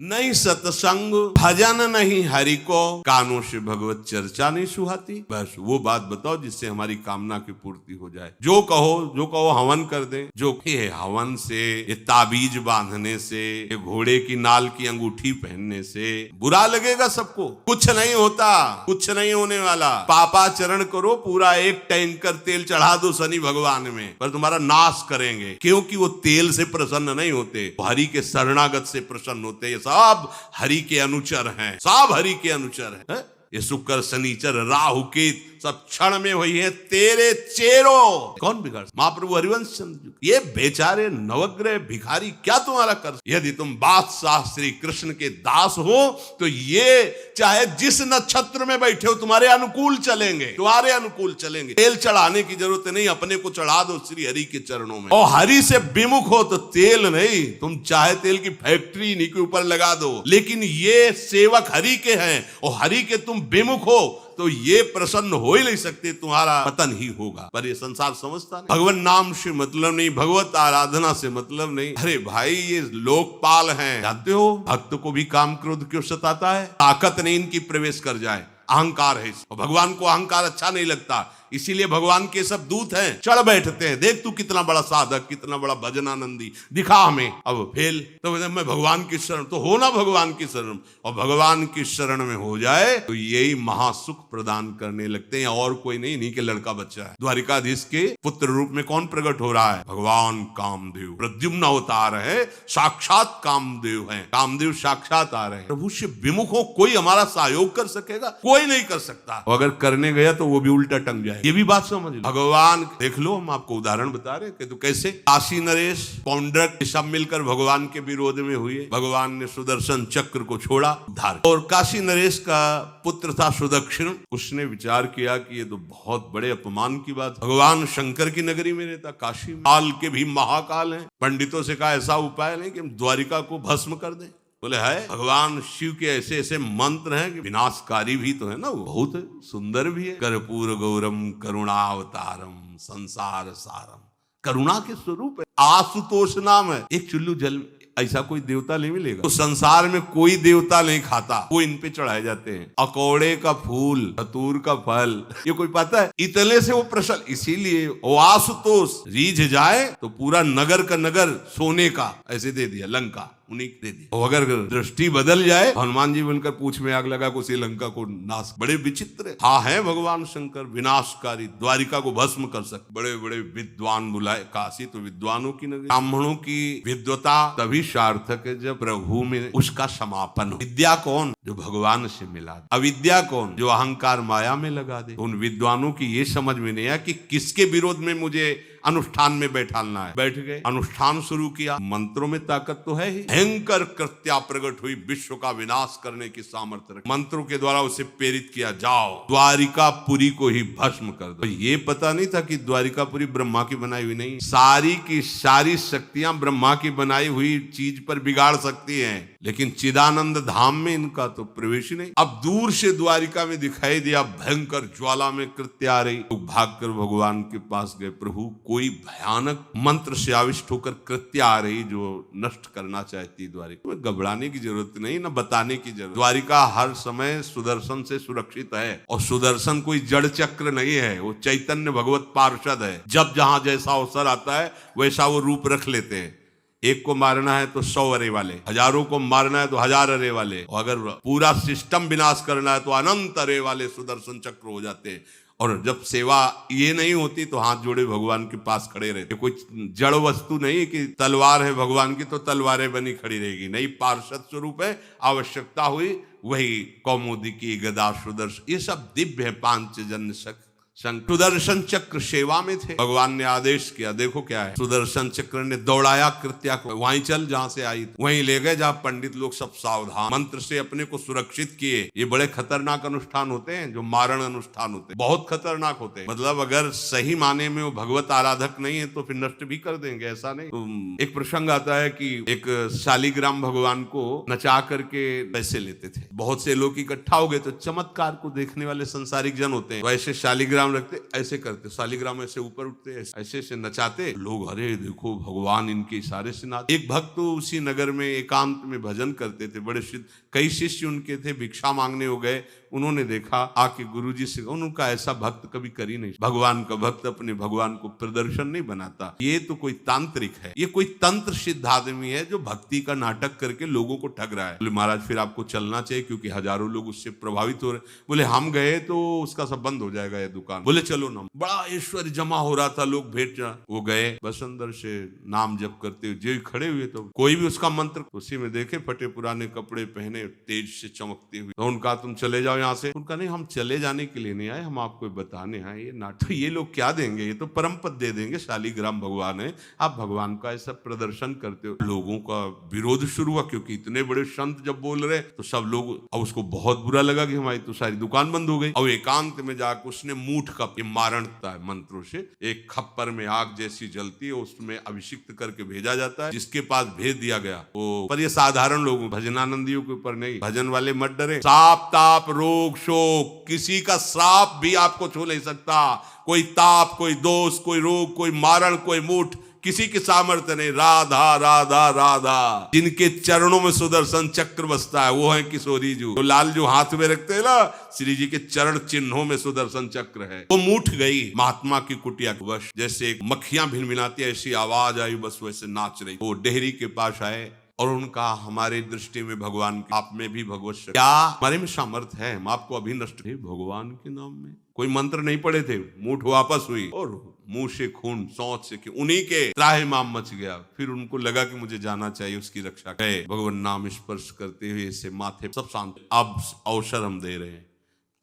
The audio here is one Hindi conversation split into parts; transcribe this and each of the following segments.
नहीं सत्संग भजन नहीं हरि को, कानों से भगवत चर्चा नहीं सुहाती। बस वो बात बताओ जिससे हमारी कामना की पूर्ति हो जाए। जो कहो हवन कर दे। जो ये हवन से, ये ताबीज बांधने से, ये घोड़े की नाल की अंगूठी पहनने से बुरा लगेगा सबको। कुछ नहीं होता, कुछ नहीं होने वाला। पापाचरण करो, पूरा एक टैंकर तेल चढ़ा दो शनि भगवान में, पर तुम्हारा नाश करेंगे। क्योंकि वो तेल से प्रसन्न नहीं होते, हरि के शरणागत से प्रसन्न होते। सब हरि के अनुचर हैं, सब हरि के अनुचर हैं। ये शुक्र शनिचर राहु केत सब क्षण में वही है तेरे चेरो। कौन बिगाड़? महाप्रभु हरिवंश चंद्र, ये बेचारे नवग्रह भिखारी क्या तुम्हारा कर? यदि तुम बादशाह श्री कृष्ण के दास हो तो ये चाहे जिस नक्षत्र में बैठे हो तुम्हारे अनुकूल चलेंगे, तुम्हारे अनुकूल चलेंगे। तेल चढ़ाने की जरूरत नहीं, अपने को चढ़ा दो श्री हरि के चरणों में। और हरि से विमुख हो तो तेल नहीं, तुम चाहे तेल की फैक्ट्री इन्हीं के ऊपर लगा दो, लेकिन ये सेवक हरि के हैं और हरि के तुम विमुख हो तो ये प्रसन्न हो ही नहीं सकते, तुम्हारा पतन ही होगा। पर ये संसार समझता नहीं। भगवान नाम से मतलब नहीं, भगवत आराधना से मतलब नहीं। अरे भाई ये लोकपाल हैं, जानते हो भक्त को भी काम क्रोध क्यों सताता है? ताकत नहीं इनकी प्रवेश कर जाए, अहंकार है। और भगवान को अहंकार अच्छा नहीं लगता, इसीलिए भगवान के सब दूत हैं, चढ़ बैठते हैं। देख तू कितना बड़ा साधक, कितना बड़ा भजनानंदी, दिखा हमें। अब फेल तो मैं भगवान की शरण, तो हो ना भगवान की शरण। और भगवान की शरण में हो जाए तो यही महासुख प्रदान करने लगते हैं, और कोई नहीं, इन्हीं के लड़का बच्चा है। द्वारिकाधीश के पुत्र रूप में कौन प्रकट हो रहा है? भगवान कामदेव। प्रद्युम्न अवतार है, साक्षात कामदेव है। कामदेव साक्षात आ रहे हैं। प्रभु से विमुख हो कोई हमारा सहयोग कर सकेगा? कोई नहीं कर सकता। अगर करने गया तो वो भी उल्टा टंग जाए। ये भी बात समझ लो। भगवान देख लो, हम आपको उदाहरण बता रहे कि तो कैसे काशी नरेश, पौंड्रक सब मिलकर भगवान के विरोध में हुए। भगवान ने सुदर्शन चक्र को छोड़ा, उद्धार। और काशी नरेश का पुत्र था सुदक्षिण, उसने विचार किया कि ये तो बहुत बड़े अपमान की बात। भगवान शंकर की नगरी में रहता, काशी में, काल के भी महाकाल हैं। पंडितों से कहा ऐसा उपाय नहीं कि हम द्वारिका को भस्म कर दें। बोले है, भगवान शिव के ऐसे ऐसे मंत्र हैं कि विनाशकारी भी तो है ना, वो बहुत सुंदर भी है। कर्पूर गौरम करुणावतारम संसार सारम, करुणा के स्वरूप है। आशुतोष नाम है। एक चुल्लू जल ऐसा कोई देवता नहीं मिलेगा। तो संसार में कोई देवता नहीं खाता, वो इन पे चढ़ाए जाते हैं। अकौड़े का फूल, धतूर का फल, ये कोई पाता है? इतने से वो प्रसन्न। इसीलिए वो आशुतोष रीझ जाए तो पूरा नगर का नगर सोने का ऐसे दे दिया, लंका उन्हीं दे दी। और अगर दृष्टि बदल जाए, हनुमान जी बनकर पूछ में आग लगा को श्रीलंका को नाश। बड़े विचित्र हाँ है भगवान शंकर, विनाशकारी, द्वारिका को भस्म कर सकते। बड़े बड़े विद्वान बुलाए, काशी तो विद्वानों की नगरी। ब्राह्मणों की विद्वता तभी सार्थक है जब प्रभु में उसका समापन हो। विद्या कौन? जो भगवान से मिला। अविद्या कौन? जो अहंकार माया में लगा दे। उन विद्वानों की ये समझ में नहीं आया कि किसके विरोध में मुझे अनुष्ठान में बैठालना है। बैठ गए, अनुष्ठान शुरू किया। मंत्रों में ताकत तो है ही। भयंकर कृत्या प्रकट हुई, विश्व का विनाश करने की सामर्थ्य रखी। मंत्रों के द्वारा उसे प्रेरित किया, जाओ द्वारिकापुरी को ही भस्म कर दो। ये पता नहीं था कि द्वारिकापुरी ब्रह्मा की बनाई हुई नहीं, सारी की सारी शक्तियां ब्रह्मा की बनाई हुई चीज पर बिगाड़ सकती हैं, लेकिन चिदानंद धाम में इनका तो प्रवेश ही नहीं। अब दूर से द्वारिका में दिखाई दिया, भयंकर ज्वाला में कृत्य आ रही। तो भागकर भगवान के पास गए, प्रभु कोई भयानक मंत्र से आविष्ट होकर कृत्य आ रही जो नष्ट करना चाहती द्वारिका। घबराने की जरूरत नहीं, ना बताने की जरूरत। द्वारिका हर समय सुदर्शन से सुरक्षित है, और सुदर्शन कोई जड़ चक्र नहीं है, वो चैतन्य भगवत पार्षद है। जब जहां जैसा अवसर आता है वैसा वो रूप रख लेते हैं। एक को मारना है तो 100 अरे वाले, हजारों को मारना है तो 1000 अरे वाले, और अगर पूरा सिस्टम विनाश करना है तो अनंत अरे वाले सुदर्शन चक्र हो जाते हैं। और जब सेवा ये नहीं होती तो हाथ जोड़े भगवान के पास खड़े रहते। कोई जड़ वस्तु नहीं कि तलवार है भगवान की तो तलवारें बनी खड़ी रहेगी, नहीं, पार्षद स्वरूप है। आवश्यकता हुई वही कौमुदी की गदा सुदर्शन, ये सब दिव्य है। पांचजन्य सुदर्शन चक्र सेवा में थे। भगवान ने आदेश किया, देखो क्या है। सुदर्शन चक्र ने दौड़ाया कृत्या को, वहीं चल जहां से आई वहीं ले गए, जहां पंडित लोग सब सावधान। मंत्र से अपने को सुरक्षित किए। ये बड़े खतरनाक अनुष्ठान होते हैं, जो मारण अनुष्ठान होते हैं, बहुत खतरनाक होते हैं। मतलब अगर सही माने में वो भगवत आराधक नहीं है तो फिर नष्ट भी कर देंगे, ऐसा नहीं। तो एक प्रसंग आता है कि एक शालिग्राम भगवान को नचा करके पैसे लेते थे। बहुत से लोग इकट्ठा हो गए, तो चमत्कार को देखने वाले संसारिक जन होते हैं, वैसे शालिग्राम शालिग्राम रखते, ऐसे करते, शालिग्राम ऐसे ऊपर उठते, ऐसे ऐसे नचाते लोग, अरे देखो भगवान इनके इशारे से नाच। एक भक्त तो उसी नगर में एकांत में भजन करते थे, बड़े सिद्ध, कई शिष्य उनके थे, भिक्षा मांगने हो गए, उन्होंने देखा आके गुरुजी से, उनका ऐसा भक्त कभी कर ही नहीं। भगवान का भक्त अपने भगवान को प्रदर्शन नहीं बनाता, ये तो कोई तांत्रिक है, ये कोई तंत्र सिद्ध आदमी है जो भक्ति का नाटक करके लोगों को ठग रहा है। बोले महाराज फिर आपको चलना चाहिए क्योंकि हजारों लोग उससे प्रभावित हो रहे। बोले हम गए तो उसका सब बंद हो जाएगा ये दुकान। बोले चलो ना, बड़ा ऐश्वर्य जमा हो रहा था, लोग भेंट, वो गए, बस अंदर से नाम जप करते हुए जो खड़े हुए, तो कोई भी उसका मंत्र उसी में देखे, फटे पुराने कपड़े पहने, तेज से चमकते हुए, तो उनका तुम चले जाओ यहाँ से। उनका नहीं, हम चले जाने के लिए नहीं आए, हम आपको बताने आए ये नाटक। ये लोग क्या देंगे, ये तो परम पद दे देंगे, शालिग्राम भगवान है, आप भगवान का ऐसा प्रदर्शन करते हो। लोगों का विरोध शुरू हुआ क्योंकि इतने बड़े संत जब बोल रहे तो सब लोग, अब उसको बहुत बुरा लगा कि हमारी तो सारी दुकान बंद हो गई। और एकांत में जाकर उसने मूठ का मारणता है मंत्रों से, एक खप्पर में आग जैसी जलती है, उसमें अभिषिक्त करके भेजा जाता है, जिसके पास भेज दिया गया वो। पर ये साधारण लोगों, भजनानंदियों के ऊपर नहीं, भजन वाले मत डरे, साप ताप रोग शोक, किसी का श्राप भी आपको छू नहीं सकता, कोई ताप, कोई दोष, कोई रोग, कोई मारण, कोई मूठ, किसी की सामर्थ्य नहीं। राधा राधा राधा, जिनके चरणों में सुदर्शन चक्र बसता है वो है किशोरी जी, तो लाल जो हाथ में रखते हैं ना, श्री जी के चरण चिन्हों में सुदर्शन चक्र है। वो मूठ गई महात्मा की कुटिया के वश, जैसे एक मक्खियां भिनभिनाती ऐसी आवाज आई, बस वैसे नाच रही। वो डेहरी के पास आए और उनका, हमारे दृष्टि में भगवान, आप में भी भगवत शक्ति, क्या हमारे में सामर्थ्य है, हम आपको अभी नष्ट भगवान के नाम में। कोई मंत्र नहीं पड़े थे, मूठ वापस हुई और मुंह से खून, सोच से कि उन्हीं के त्राहिमाम मच गया। फिर उनको लगा कि मुझे जाना चाहिए, उसकी रक्षा गए, भगवान नाम स्पर्श करते हुए इसे माथे, सब शांत। अब अवसर हम दे रहे हैं,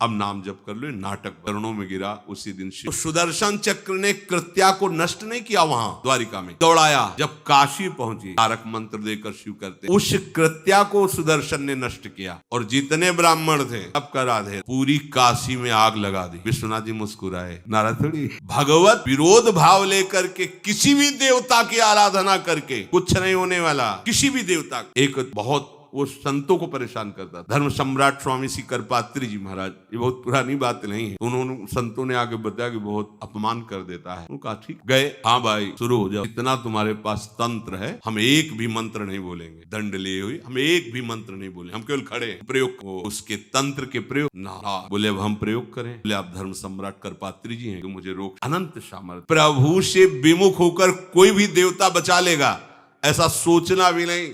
अब नाम जप कर लो। नाटक चरणों में गिरा उसी दिन। तो सुदर्शन चक्र ने कृत्या को नष्ट नहीं किया, वहां द्वारिका में दौड़ाया। जब काशी पहुंची, तारक मंत्र देकर शिव करते, उस कृत्या को सुदर्शन ने नष्ट किया। और जितने ब्राह्मण थे सब करा दे, पूरी काशी में आग लगा दी। विश्वनाथ जी मुस्कुराए, नाराज थोड़ी। भगवत विरोध भाव लेकर के किसी भी देवता की आराधना करके कुछ नहीं होने वाला, किसी भी देवता। एक बहुत वो संतों को परेशान करता, धर्म सम्राट स्वामी श्री करपात्री जी महाराज, ये बहुत पुरानी बात नहीं है, उन्होंने संतों ने आगे बताया कि बहुत अपमान कर देता है। उन्होंने कहा ठीक, गए, हाँ भाई शुरू हो जाओ, इतना तुम्हारे पास तंत्र है, हम एक भी मंत्र नहीं बोलेंगे, दंड लिए हुई, हम एक भी मंत्र नहीं बोले, हम केवल खड़े प्रयोग, उसके तंत्र के प्रयोग ना। बोले अब हम प्रयोग करें? बोले आप धर्म सम्राट करपात्री जी हैं, तो मुझे रोक। अनंत सामर्थ्य, प्रभु से विमुख होकर कोई भी देवता बचा लेगा, ऐसा सोचना भी नहीं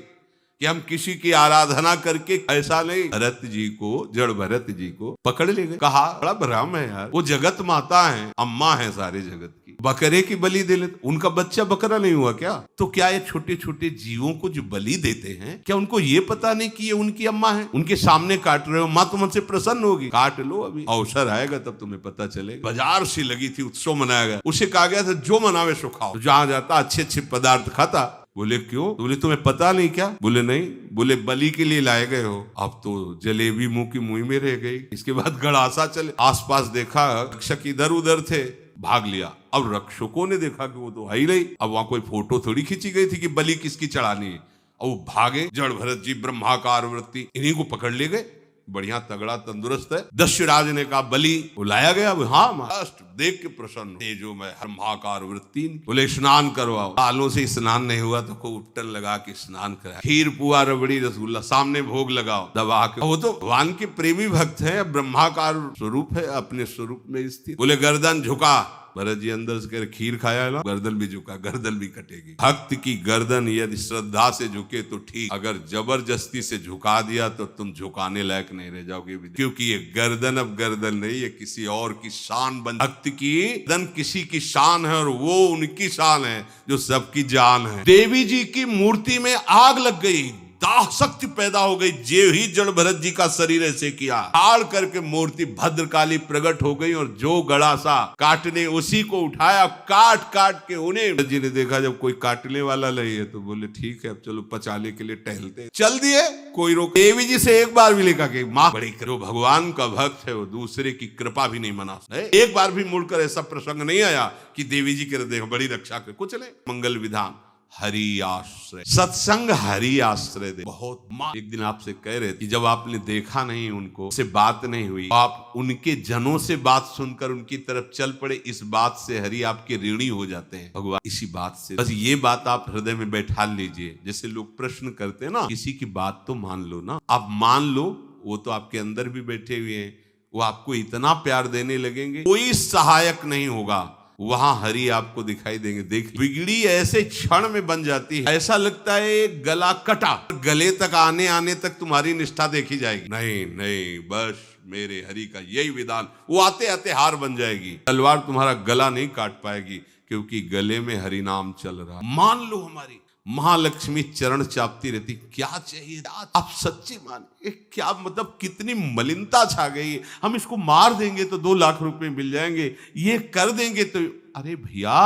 कि हम किसी की आराधना करके, ऐसा नहीं। भरत जी को, जड़ भरत जी को पकड़ ले गए, कहा बड़ा भ्रम है यार, वो जगत माता है, अम्मा है सारे जगत की, बकरे की बलि दे लेते, उनका बच्चा बकरा नहीं हुआ क्या? तो क्या ये छोटे छोटे जीवों को जो बलि देते हैं, क्या उनको ये पता नहीं कि ये उनकी अम्मा है? उनके सामने काट रहे हो, माँ तुम हमसे प्रसन्न होगी, काट लो, अभी अवसर आएगा तब तुम्हें पता चलेगा। बाजार सी लगी थी, उत्सव मनाया गया, उसे कहा गया था जो मनावे सो खाओ, जहां जाता अच्छे अच्छे पदार्थ खाता। बोले क्यों? बोले तुम्हें पता नहीं क्या? बोले नहीं। बोले बलि के लिए लाए गए हो। अब तो जलेबी मुंह की मुंह में रह गई। इसके बाद गड़ासा चले, आसपास देखा रक्षक इधर उधर थे, भाग लिया। अब रक्षकों ने देखा कि वो तो है ही नहीं, अब वहां कोई फोटो थोड़ी खींची गई थी कि बलि किसकी चढ़ानी है। और वो भागे, जड़ भरत जी ब्रह्माकार वृत्ति, इन्हीं को पकड़ ले गए, बढ़िया तगड़ा तंदुरुस्त है। दस्युराज ने कहा बलि बुलाया गया, हाँ महाराष्ट्र देख के प्रसन्न, तेजो में ब्रह्माकार वृत्ति। बोले स्नान करवाओ, सालों से स्नान नहीं हुआ तो को उपटन लगा के स्नान करा, खीर पुआ रबड़ी रसगुल्ला सामने भोग लगाओ, दबा के। वो तो भगवान के प्रेमी भक्त है, ब्रह्माकार स्वरूप है, अपने स्वरूप में स्थित। बोले गर्दन झुका, भरत जी अंदर से खीर खाया ना, गर्दन भी झुका, गर्दन भी कटेगी। भक्त की गर्दन यदि श्रद्धा से झुके तो ठीक, अगर जबरदस्ती से झुका दिया तो तुम झुकाने लायक नहीं रह जाओगे, क्योंकि ये गर्दन अब गर्दन नहीं, ये किसी और की शान बन। भक्त की गर्दन किसी की शान है और वो उनकी शान है जो सबकी जान है। देवी जी की मूर्ति में आग लग गई, दाह शक्ति पैदा हो गई, जे ही जड़ भरत जी का शरीर ऐसे किया, हाड़ करके मूर्ति भद्रकाली प्रकट हो गई। और जो गड़ासा काटने, उसी को उठाया, काट काट के उन्हें। भरत जी ने देखा जब कोई काटने वाला नहीं है तो बोले ठीक है अब चलो पचाने के लिए टहलते, चल दिए, कोई रोक। देवी जी से एक बार भी लिखा कि माँ बड़ी करो, भगवान का भक्त है वो दूसरे की कृपा भी नहीं मना है। एक बार भी मुड़कर ऐसा प्रसंग नहीं आया कि देवी जी के देख बड़ी रक्षा कर, कुछ नहीं। मंगल विधान हरि आश्रय। सत्संग हरि आश्रय दे। बहुत मां एक दिन आपसे कह रहे थे कि जब आपने देखा नहीं उनको, से बात नहीं हुई, आप उनके जनों से बात सुनकर उनकी तरफ चल पड़े, इस बात से हरि आपके ऋणी हो जाते हैं भगवान। इसी बात से बस ये बात आप हृदय में बैठा लीजिए। जैसे लोग प्रश्न करते हैं ना, किसी की बात तो मान लो ना। आप मान लो, वो तो आपके अंदर भी बैठे हुए हैं, वो आपको इतना प्यार देने लगेंगे, कोई सहायक नहीं होगा, वहां हरि आपको दिखाई देंगे। देख, बिगड़ी ऐसे क्षण में बन जाती है, ऐसा लगता है गला कटा, गले तक आने आने तक तुम्हारी निष्ठा देखी जाएगी। नहीं नहीं, बस मेरे हरि का यही विधान, वो आते आते हार बन जाएगी, तलवार तुम्हारा गला नहीं काट पाएगी, क्योंकि गले में हरि नाम चल रहा। मान लो हमारी महालक्ष्मी चरण चापती रहती, क्या चाहिए आप सच्ची माने, क्या मतलब कितनी मलिनता छा गई। हम इसको मार देंगे तो 2 लाख रुपए मिल जाएंगे, ये कर देंगे तो। अरे भैया,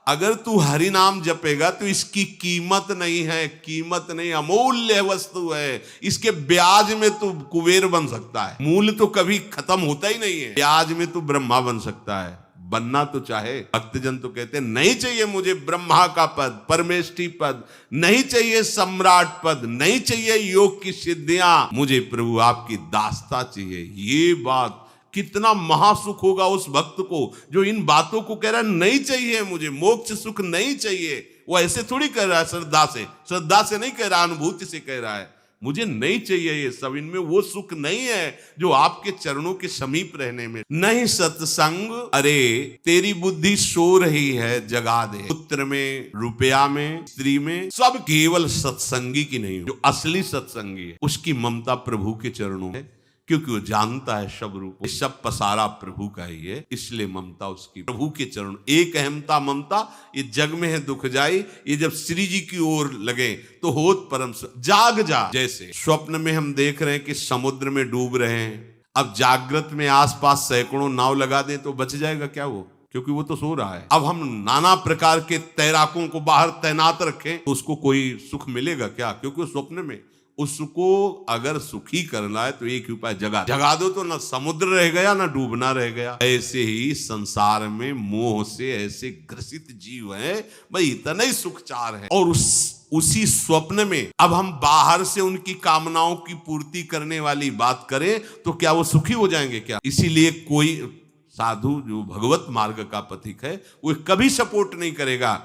अगर तू हरि नाम जपेगा तो इसकी कीमत नहीं है, कीमत नहीं, अमूल्य वस्तु है। इसके ब्याज में तू कुबेर बन सकता है, मूल तो कभी खत्म होता ही नहीं है। ब्याज में तू ब्रह्मा बन सकता है, बनना तो चाहे। भक्तजन तो कहते हैं नहीं चाहिए मुझे ब्रह्मा का पद, परमेष्ठी पद, नहीं चाहिए सम्राट पद, नहीं चाहिए योग की सिद्धियां, मुझे प्रभु आपकी दास्ता चाहिए। ये बात कितना महासुख होगा उस भक्त को जो इन बातों को कह रहा है, नहीं चाहिए मुझे मोक्ष सुख नहीं चाहिए। वो ऐसे थोड़ी कह रहा है, श्रद्धा से नहीं कह रहा, अनुभूति से कह रहा है, मुझे नहीं चाहिए ये सब, इनमें वो सुख नहीं है जो आपके चरणों के समीप रहने में। नहीं सत्संग, अरे तेरी बुद्धि सो रही है, जगा दे। पुत्र में, रुपया में, स्त्री में, सब केवल सत्संगी की नहीं, जो असली सत्संगी है उसकी ममता प्रभु के चरणों में, क्योंकि वो जानता है सब रूप, सब पसारा प्रभु का ही है, इसलिए ममता उसकी प्रभु के चरण। एक अहमता ममता ये जग में है दुख जाई, ये जब श्री जी की ओर लगे तो होत परम जाग जा। जैसे स्वप्न में हम देख रहे हैं कि समुद्र में डूब रहे हैं, अब जागृत में आसपास सैकड़ों नाव लगा दें तो बच जाएगा क्या वो, क्योंकि वो तो सो रहा है। अब हम नाना प्रकार के तैराकों को बाहर तैनात रखें तो उसको कोई सुख मिलेगा क्या, क्योंकि वो स्वप्न में। उसको अगर सुखी करना है तो एक उपाय, जगा दो, तो ना समुद्र रह गया ना डूबना रह गया। ऐसे ही संसार में मोह से ऐसे ग्रसित जीव है, भाई इतना ही सुखचार है। और उसी स्वप्न में अब हम बाहर से उनकी कामनाओं की पूर्ति करने वाली बात करें तो क्या वो सुखी हो जाएंगे क्या? इसीलिए कोई साधु जो भगवत मार्ग का पथिक है वो कभी सपोर्ट नहीं करेगा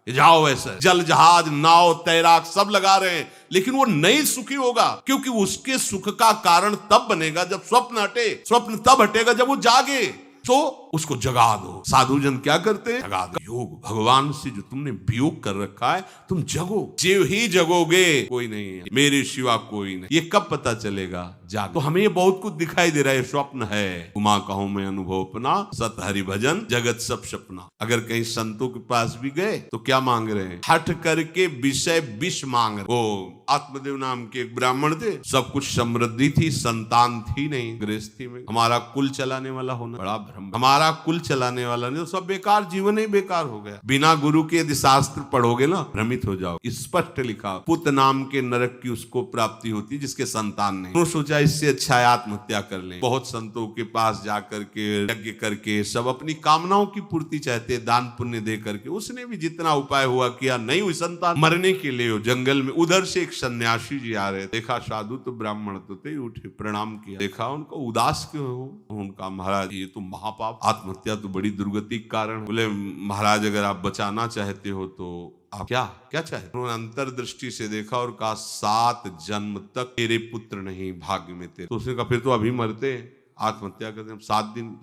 जाओ ऐसा, जल जहाज नाव तैराक सब लगा रहे हैं, लेकिन वो नहीं सुखी होगा, क्योंकि उसके सुख का कारण तब बनेगा जब स्वप्न हटे। स्वप्न तब हटेगा जब वो जागे, तो उसको जगा दो। साधु जन क्या करते हैं? जगा दो। योग भगवान से जो तुमने वियोग कर रखा है, तुम जगो, जीव ही जगोगे, कोई नहीं है मेरे सिवा, कोई नहीं। ये कब पता चलेगा? जाग। तो हमें ये बहुत कुछ दिखाई दे रहा है, स्वप्न है। उमा कहूं मैं अनुभव अपना, सत हरि भजन जगत सब सपना। अगर कहीं संतों के पास भी गए तो क्या मांग रहे हैं? हठ करके विषय विष मांग रहे। वो आत्मदेव नाम के एक ब्राह्मण थे, सब कुछ समृद्धि थी, संतान थी नहीं गृहस्थी में। हमारा कुल चलाने वाला होना बड़ा भ्रम, हमारा कुल चलाने वाला नहीं, तो सब बेकार, जीवन ही बेकार हो गया। बिना गुरु के यदि शास्त्र पढ़ोगे ना, भ्रमित हो जाओ। स्पष्ट लिखा, पुत नाम के नरक की उसको प्राप्ति होती जिसके संतान नहीं। तो सोचा इससे अच्छा है आत्महत्या कर लें। बहुत संतों के पास जाकर के यज्ञ करके सब अपनी कामनाओं की पूर्ति चाहते, दान पुण्य दे करके। उसने भी जितना उपाय हुआ किया, नहीं हुई संतान, मरने के लिए जंगल में। उधर से एक सन्यासी जी आ रहे, देखा साधु तो ब्राह्मण तो थे, उठे प्रणाम किया, देखा उनको उदास क्यों हो? उनका महाराज ये तो महापाप, आत्महत्या तो बड़ी दुर्गति का कारण। बोले महाराज अगर आप बचाना चाहते हो तो आप क्या चाहे? उन्होंने अंतर्दृष्टि से देखा और कहा 7 जन्म तक तेरे पुत्र नहीं भाग्य में तेरे। तो उसने कहा फिर तो अभी मरते हैं, आत्महत्या करते हैं,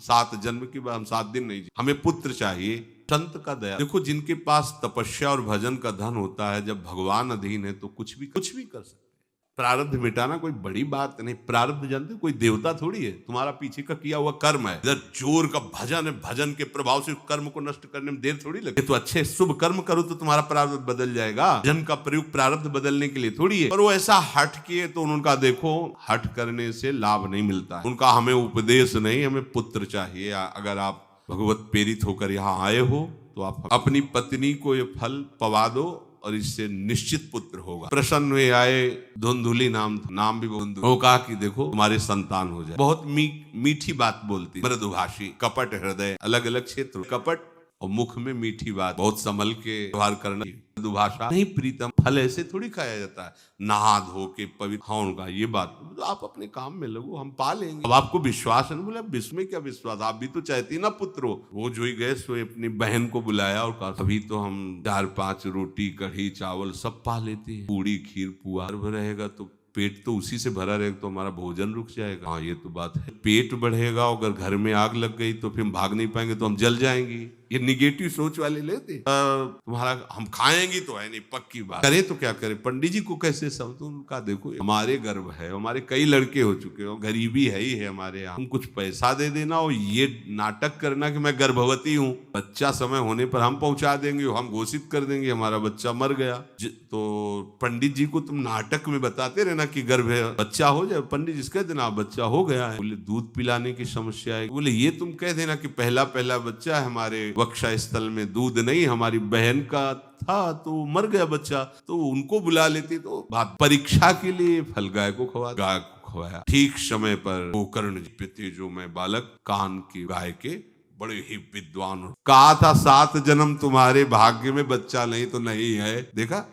7 जन्म की बात, हम 7 दिन नहीं, हमें पुत्र चाहिए। संत का दया देखो, जिनके पास तपस्या और भजन का धन होता है, जब भगवान अधीन है तो कुछ भी कर सकते। प्रारब्ध मिटाना कोई बड़ी बात नहीं। प्रारब्ध जानते, कोई देवता थोड़ी है, तुम्हारा पीछे का किया हुआ कर्म है। इधर जोर का भजन है, भजन के प्रभाव से कर्म को नष्ट करने में देर थोड़ी लगे। तो अच्छे शुभ कर्म करो तो तुम्हारा प्रारब्ध बदल जाएगा। भजन का प्रयोग प्रारब्ध बदलने के लिए थोड़ी है। पर वो ऐसा हट किए तो उनका देखो, हट करने से लाभ नहीं मिलता है। उनका हमें उपदेश नहीं, हमें पुत्र चाहिए। अगर आप भगवत प्रेरित होकर यहाँ आए हो तो आप अपनी पत्नी को ये फल पवा दो और इससे निश्चित पुत्र होगा। प्रसन्न हुए आए, धुंधुली नाम भी धुंधुली। वो कहा कि देखो तुम्हारे संतान हो जाए। बहुत मीठी बात बोलती, मृदुभाषी, कपट हृदय, अलग अलग क्षेत्र, कपट और मुख में मीठी बात, बहुत संभल के व्यवहार करना, दुभाषा नहीं प्रीतम। फल ऐसे थोड़ी खाया जाता है, नहा धो के पवित्र हाँ उनका ये बात, तो आप अपने काम में लगो, हम पा लेंगे। अब आपको विश्वास है, बोले इसमें क्या विश्वास, आप भी तो चाहती ना पुत्र हो। वो जो ही गए सो अपनी बहन को बुलाया और कहा अभी तो हम 4-5 रोटी कढ़ी चावल सब पा लेते हैं, पूड़ी खीर पुआ रहेगा तो पेट तो उसी से भरा रहेगा, तो हमारा भोजन रुक जाएगा। हाँ ये तो बात है, पेट बढ़ेगा, अगर घर में आग लग गई तो फिर हम भाग नहीं पाएंगे, तो हम जल जाएंगी। ये निगेटिव सोच वाले लेते तुम्हारा हम खाएंगी तो है नहीं, पक्की बात, करें तो क्या करें। पंडित जी को कैसे सब, तो उनका देखो हमारे गर्भ है, हमारे कई लड़के हो चुके हो, गरीबी है ही है हमारे यहाँ, हम कुछ पैसा दे देना और ये नाटक करना कि मैं गर्भवती हूँ, बच्चा समय होने पर हम पहुंचा देंगे, हम घोषित कर देंगे हमारा बच्चा मर गया। तो पंडित जी को तुम नाटक में बताते रहना कि गर्भ है, बच्चा हो जाए, पंडित जी कह देना बच्चा हो गया है। बोले दूध पिलाने की समस्या है, बोले ये तुम कह देना कि पहला बच्चा है, हमारे वक्षा स्थल में दूध नहीं, हमारी बहन का था तो मर गया बच्चा, तो उनको बुला लेती। तो परीक्षा के लिए फल गाय को खवाया। ठीक समय पर गोकर्ण जी पिते जो मैं बालक कान की गाय के बड़े ही विद्वान, कहा था 7 जन्म तुम्हारे भाग्य में, बच्चा नहीं तो नहीं है। देखा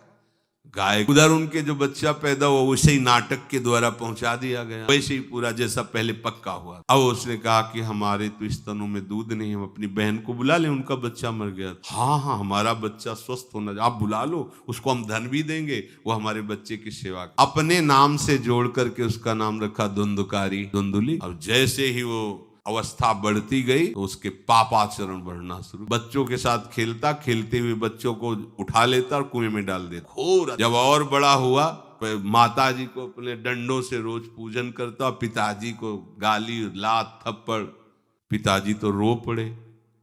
गाय उधर उनके जो बच्चा पैदा हुआ वैसे ही नाटक के द्वारा पहुंचा दिया गया, वैसे ही पूरा जैसा पहले पक्का हुआ। अब उसने कहा कि हमारे तो स्तनों में दूध नहीं, हम अपनी बहन को बुला लें, उनका बच्चा मर गया। हाँ हाँ हमारा बच्चा स्वस्थ होना, आप बुला लो, उसको हम धन भी देंगे, वो हमारे बच्चे की सेवा। अपने नाम से जोड़ करके उसका नाम रखा धुंधकारी, धुंधुली। अब जैसे ही वो अवस्था बढ़ती गई तो उसके पापाचरण बढ़ना शुरू, बच्चों के साथ खेलता, खेलते हुए बच्चों को उठा लेता और कुएं में डाल देता। घोर जब और बड़ा हुआ, माता जी को अपने डंडों से रोज पूजन करता, पिताजी को गाली लात थप्पड़, पिताजी तो रो पड़े।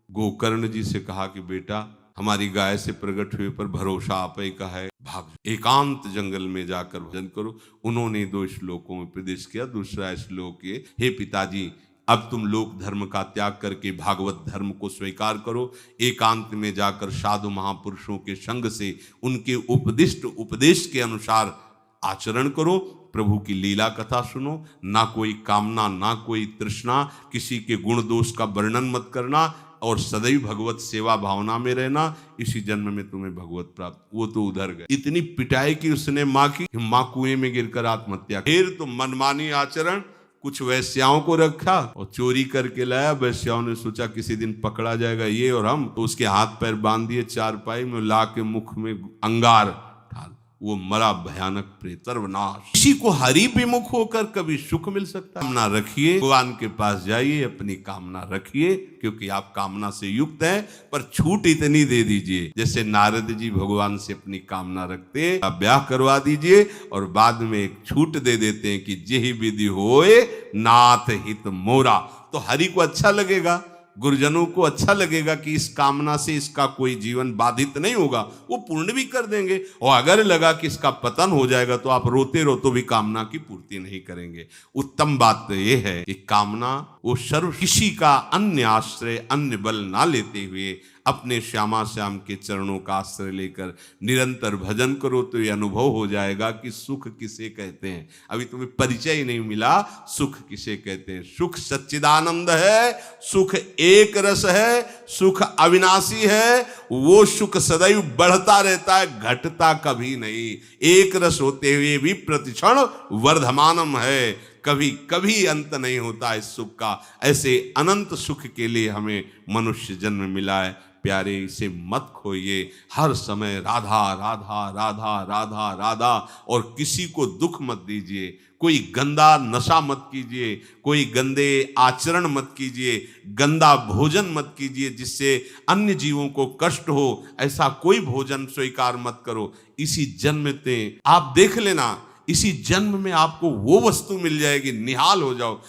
गोकर्ण जी से कहा कि बेटा हमारी गाय से प्रकट हुए पर भरोसा आप ही का है, भाग एकांत जंगल में जाकर भजन करो। उन्होंने 2 श्लोकों में उपदेश किया। दूसरा श्लोक ये, हे पिताजी अब तुम लोक धर्म का त्याग करके भागवत धर्म को स्वीकार करो, एकांत में जाकर साधु महापुरुषों के संग से उनके उपदिष्ट उपदेश के अनुसार आचरण करो, प्रभु की लीला कथा सुनो, ना कोई कामना ना कोई तृष्णा, किसी के गुण दोष का वर्णन मत करना और सदैव भगवत सेवा भावना में रहना, इसी जन्म में तुम्हें भगवत प्राप्त। वो तो उधर गए, इतनी पिटाई की उसने माँ की, माँ कुएं में गिरकर आत्महत्या। फिर तो मनमानी आचरण, कुछ वैश्याओं को रखा और चोरी करके लाया। वैश्याओं ने सोचा किसी दिन पकड़ा जाएगा ये और हम, तो उसके हाथ पैर बांध दिए, चारपाई में ला के मुख में अंगार डाल, वो मरा भयानक प्रेत, सर्वनाश। किसी को हरि विमुख होकर कभी सुख मिल सकता है? कामना रखिए, भगवान के पास जाइए, अपनी कामना रखिए, क्योंकि आप कामना से युक्त हैं, पर छूट इतनी दे दीजिए जैसे नारद जी भगवान से अपनी कामना रखते हैं, आप ब्याह करवा दीजिए और बाद में एक छूट दे देते हैं कि जेहि विधि होए नाथ हित मोरा। तो हरि को अच्छा लगेगा, गुरुजनों को अच्छा लगेगा कि इस कामना से इसका कोई जीवन बाधित नहीं होगा, वो पूर्ण भी कर देंगे। और अगर लगा कि इसका पतन हो जाएगा तो आप रोते रो तो भी कामना की पूर्ति नहीं करेंगे। उत्तम बात तो ये है कि कामना वो सर्व, किसी का अन्य आश्रय अन्य बल ना लेते हुए अपने श्यामा श्याम के चरणों का आश्रय लेकर निरंतर भजन करो, तो ये अनुभव हो जाएगा कि सुख किसे कहते हैं। अभी तुम्हें परिचय ही नहीं मिला, सुख किसे कहते हैं। सुख सच्चिदानंद है, सुख एक रस है, सुख अविनाशी है, वो सुख सदैव बढ़ता रहता है, घटता कभी नहीं। एक रस होते हुए भी प्रतिक्षण वर्धमानम है, कभी कभी अंत नहीं होता इस सुख का। ऐसे अनंत सुख के लिए हमें मनुष्य जन्म मिला है। प्यारे इसे मत खोइए, हर समय राधा राधा राधा राधा राधा, और किसी को दुख मत दीजिए, कोई गंदा नशा मत कीजिए, कोई गंदे आचरण मत कीजिए, गंदा भोजन मत कीजिए जिससे अन्य जीवों को कष्ट हो, ऐसा कोई भोजन स्वीकार मत करो। इसी जन्म में आप देख लेना, इसी जन्म में आपको वो वस्तु मिल जाएगी, निहाल हो जाओ।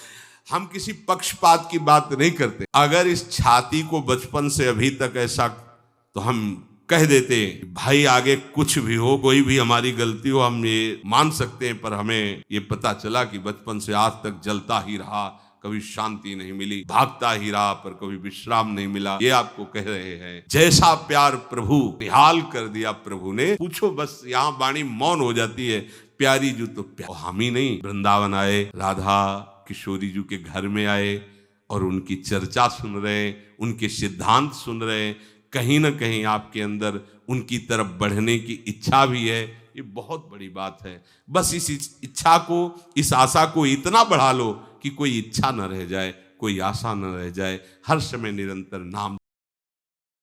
हम किसी पक्षपात की बात नहीं करते। अगर इस छाती को बचपन से अभी तक ऐसा, तो हम कह देते भाई आगे कुछ भी हो, कोई भी हमारी गलती हो, हम ये मान सकते हैं, पर हमें ये पता चला कि बचपन से आज तक जलता ही रहा, कभी शांति नहीं मिली, भागता ही रहा पर कभी विश्राम नहीं मिला। ये आपको कह रहे हैं, जैसा प्यार प्रभु निहाल कर दिया प्रभु ने, पूछो बस, यहाँ वाणी मौन हो जाती है। प्यारी जू तो प्यार, हम ही नहीं, वृंदावन आए, राधा किशोरी जी के घर में आए और उनकी चर्चा सुन रहे हैं, उनके सिद्धांत सुन रहे हैं, कहीं ना कहीं आपके अंदर उनकी तरफ बढ़ने की इच्छा भी है। ये बहुत बड़ी बात है। बस इस इच्छा को, इस आशा को इतना बढ़ा लो कि कोई इच्छा न रह जाए, कोई आशा न रह जाए, हर समय निरंतर नाम